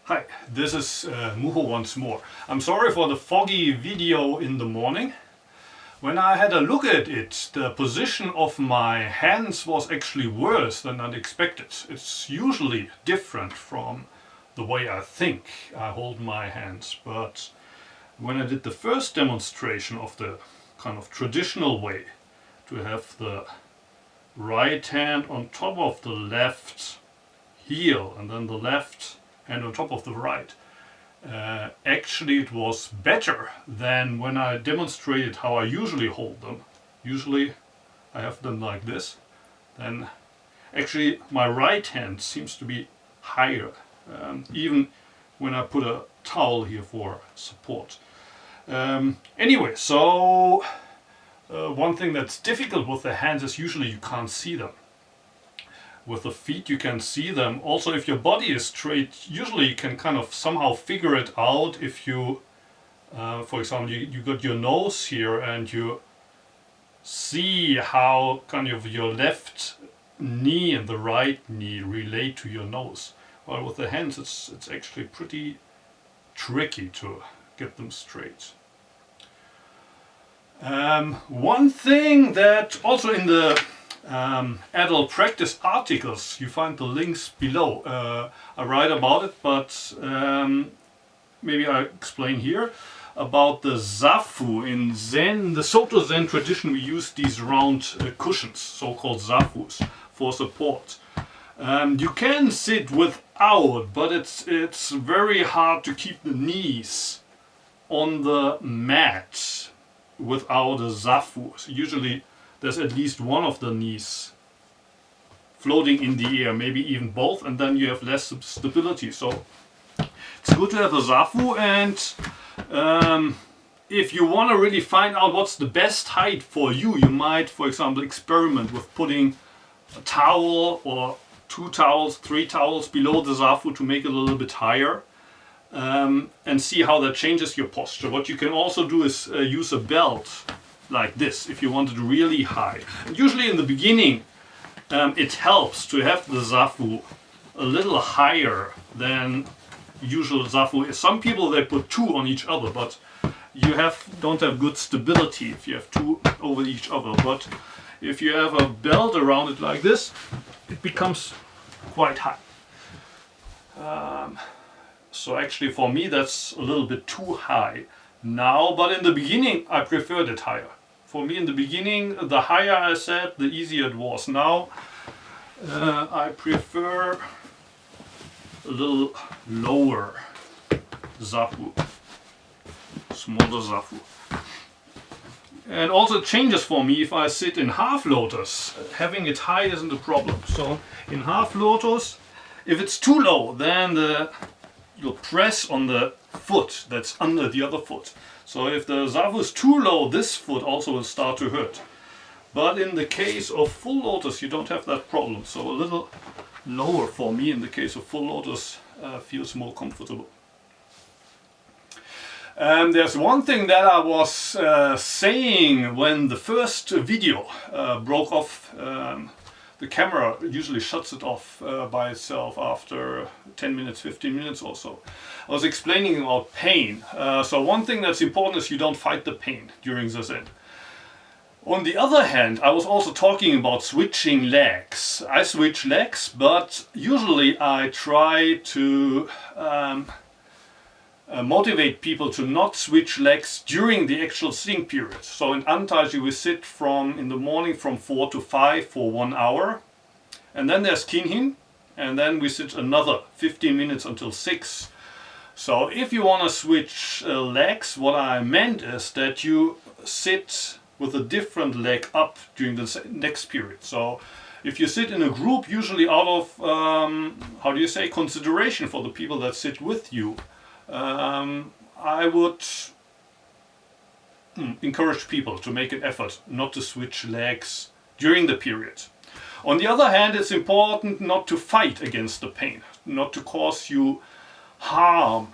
Hi, this is Muho once more. I'm sorry for the foggy video in the morning. When I had a look at it, the position of my hands was actually worse than I'd expected. It's usually different from the way I think I hold my hands, but when I did the first demonstration of the kind of traditional way to have the right hand on top of the left heel and then the left hand on top of the right, actually it was better than when I demonstrated how I usually hold them. Usually I have them like this. Then actually my right hand seems to be higher, even when I put a towel here for support. Anyway, so one thing that's difficult with the hands is usually you can't see them. With the feet you can see them. Also, if your body is straight, usually you can kind of somehow figure it out. If you, for example, you got your nose here and you see how kind of your left knee and the right knee relate to your nose. Well, with the hands it's actually pretty tricky to get them straight. One thing that also in the adult practice articles, you find the links below. I write about it, but maybe I explain here about the zafu. In Zen, the Soto Zen tradition, we use these round cushions, so-called zafus, for support. You can sit without, but it's very hard to keep the knees on the mat without a zafu. So usually there's at least one of the knees floating in the air, maybe even both, and then you have less stability. So it's good to have a zafu, and if you want to really find out what's the best height for you, you might, for example, experiment with putting a towel or 2 towels, 3 towels below the zafu to make it a little bit higher, and see how that changes your posture. What you can also do is use a belt like this if you want it really high. And usually in the beginning it helps to have the zafu a little higher than usual zafu. Some people, they put 2 on each other, but you don't have good stability if you have 2 over each other. But if you have a belt around it like this, it becomes quite high. So actually for me that's a little bit too high now, but in the beginning I preferred it higher. For me in the beginning, the higher I sat, the easier it was. Now I prefer a little lower zafu, smaller zafu. And also it changes for me if I sit in half lotus. Having it high isn't a problem. So in half lotus, if it's too low, then you'll press on the foot that's under the other foot. So if the zafu is too low, this foot also will start to hurt. But in the case of full lotus, you don't have that problem. So a little lower for me in the case of full lotus feels more comfortable. There's one thing that I was saying when the first video broke off. The camera usually shuts it off by itself after 10 minutes, 15 minutes or so. I was explaining about pain. So one thing that's important is you don't fight the pain during the Zen. On the other hand, I was also talking about switching legs. I switch legs, but usually I try to motivate people to not switch legs during the actual sitting period. So in Antaji we sit in the morning from 4 to 5 for 1 hour, and then there's Kinhin, and then we sit another 15 minutes until 6. So if you want to switch legs, what I meant is that you sit with a different leg up during the next period. So if you sit in a group, usually out of consideration for the people that sit with you, I would encourage people to make an effort not to switch legs during the period. On the other hand, it's important not to fight against the pain, not to cause you harm.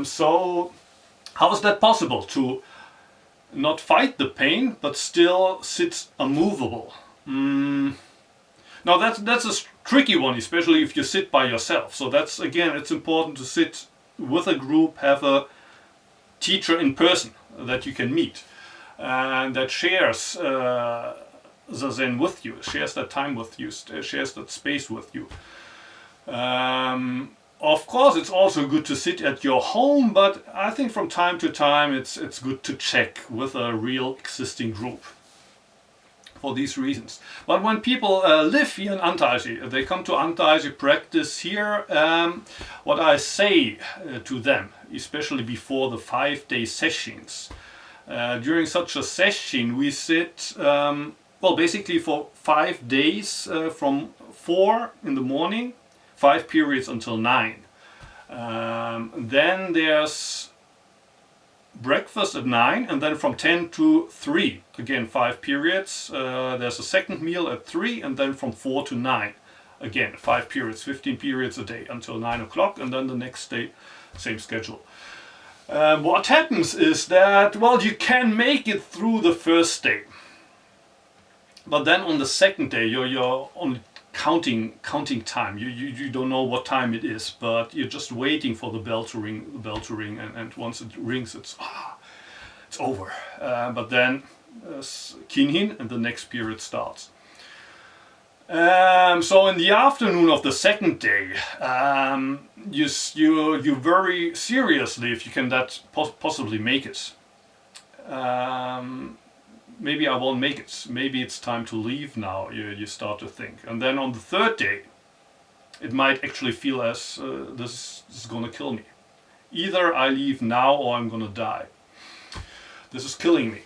So how is that possible, to not fight the pain but still sit unmovable? Now that's a tricky one, especially if you sit by yourself. So that's, again, it's important to sit with a group, have a teacher in person that you can meet and that shares zazen with you, shares that time with you, shares that space with you. Of course, it's also good to sit at your home, but I think from time to time it's good to check with a real existing group for these reasons. But when people live here in Antaiji, they come to Antaiji practice here, what I say to them, especially before the 5-day sessions, during such a session we sit, well, basically for 5 days, from 4 in the morning, 5 periods until 9. Then there's breakfast at 9, and then from 10 to 3, again 5 periods. There's a second meal at 3, and then from 4 to 9, again 5 periods, 15 periods a day until 9 o'clock, and then the next day, same schedule. What happens is that, well, you can make it through the first day, but then on the second day you're only counting time. You don't know what time it is, but you're just waiting for the bell to ring, and once it rings, it's over. But then kinhin, and the next period starts. So in the afternoon of the second day, you very seriously, if you can that possibly make it. Maybe I won't make it. Maybe it's time to leave now. You start to think, and then on the third day, it might actually feel as this is going to kill me. Either I leave now or I'm going to die. This is killing me.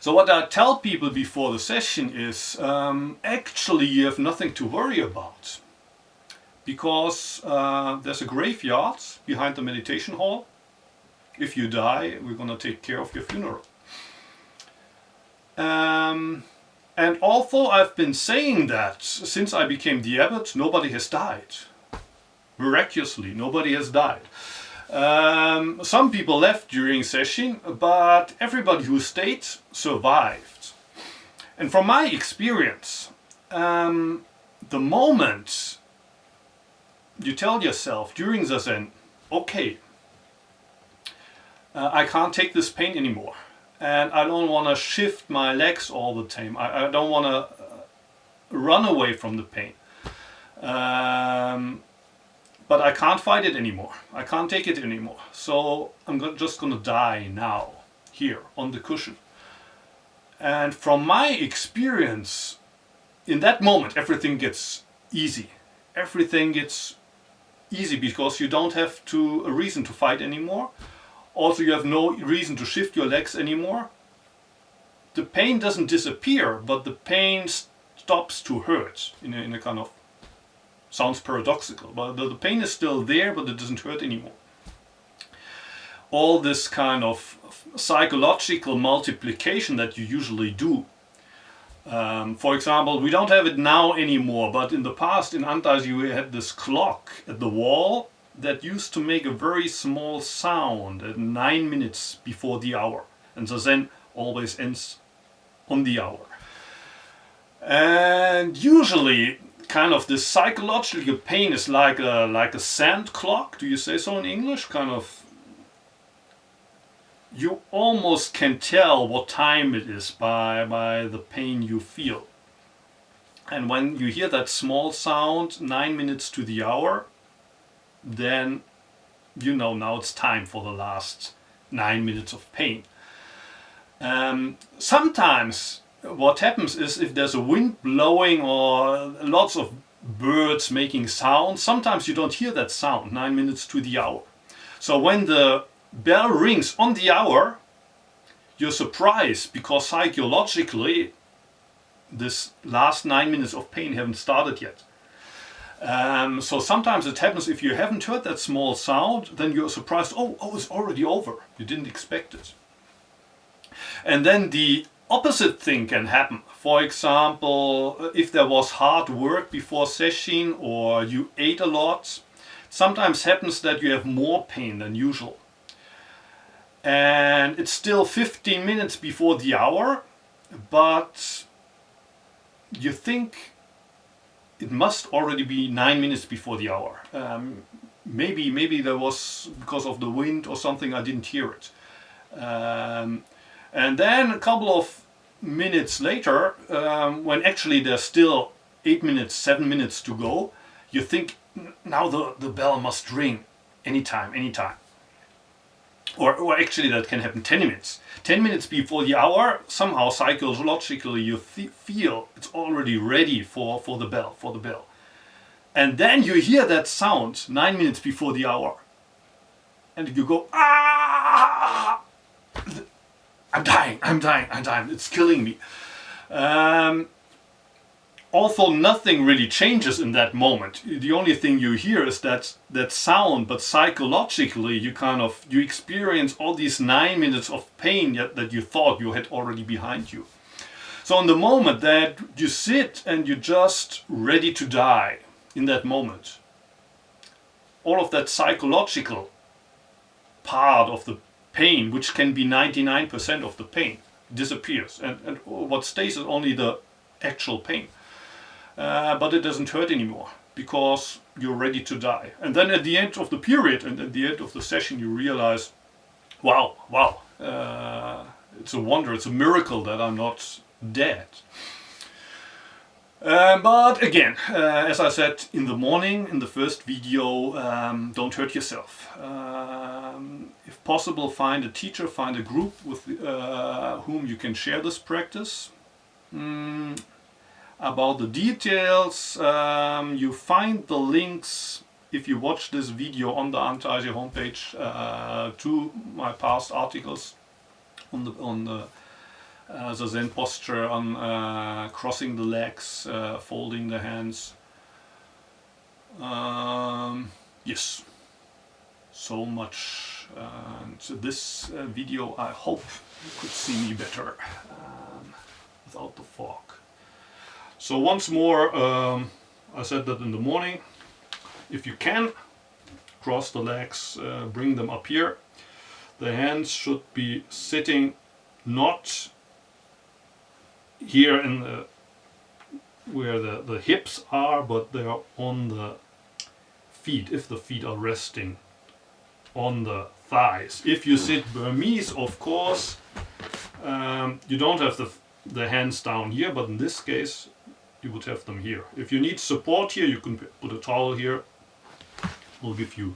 So what I tell people before the session is, actually you have nothing to worry about, because there's a graveyard behind the meditation hall. If you die, we're going to take care of your funeral. And although I've been saying that since I became the abbot, nobody has died. Miraculously, nobody has died. Some people left during session, but everybody who stayed survived. And from my experience, the moment you tell yourself during zazen, okay, I can't take this pain anymore, and I don't want to shift my legs all the time, I don't want to run away from the pain. But I can't fight it anymore. I can't take it anymore. So I'm just going to die now, here, on the cushion. And from my experience, in that moment, everything gets easy. Everything gets easy because you don't have a reason to fight anymore. Also, you have no reason to shift your legs anymore. The pain doesn't disappear, but the pain stops to hurt in a kind of, sounds paradoxical, but the pain is still there, but it doesn't hurt anymore. All this kind of psychological multiplication that you usually do. For example, we don't have it now anymore, but in the past in Antaiji we had this clock at the wall that used to make a very small sound at 9 minutes before the hour. And zazen always ends on the hour. And usually kind of this psychological pain is like a sand clock. Do you say so in English? Kind of, you almost can tell what time it is by the pain you feel. And when you hear that small sound, 9 minutes to the hour, then you know now it's time for the last 9 minutes of pain. Sometimes what happens is if there's a wind blowing or lots of birds making sound, sometimes you don't hear that sound 9 minutes to the hour. So when the bell rings on the hour, you're surprised because psychologically this last 9 minutes of pain haven't started yet. So sometimes it happens if you haven't heard that small sound, then you're surprised, oh, it's already over. You didn't expect it. And then the opposite thing can happen. For example, if there was hard work before session or you ate a lot, sometimes happens that you have more pain than usual. And it's still 15 minutes before the hour, but you think it must already be 9 minutes before the hour. Maybe there was, because of the wind or something, I didn't hear it. And then a couple of minutes later, when actually there's still 8 minutes, 7 minutes to go, you think, now the bell must ring anytime. Or actually that can happen 10 minutes. 10 minutes before the hour, somehow psychologically you feel it's already ready for the bell. And then you hear that sound 9 minutes before the hour. And you go, ah! I'm dying, it's killing me. Although nothing really changes in that moment, the only thing you hear is that sound, but psychologically you experience all these 9 minutes of pain that you thought you had already behind you. So in the moment that you sit and you're just ready to die, in that moment, all of that psychological part of the pain, which can be 99% of the pain, disappears, and what stays is only the actual pain. But it doesn't hurt anymore because you're ready to die. And then at the end of the period and at the end of the session, you realize, wow, it's a wonder, it's a miracle that I'm not dead. But again, as I said in the morning, in the first video, don't hurt yourself. If possible, find a teacher, find a group with whom you can share this practice. About the details, you find the links, if you watch this video, on the Antasia homepage to my past articles on the zazen posture, on crossing the legs, folding the hands. Yes, so much. And this video, I hope you could see me better without the fog. So once more, I said that in the morning, if you can, cross the legs, bring them up here. The hands should be sitting not here in where the hips are, but they are on the feet, if the feet are resting on the thighs. If you sit Burmese, of course, you don't have the hands down here, but in this case you would have them here. If you need support here, you can put a towel here. Will give you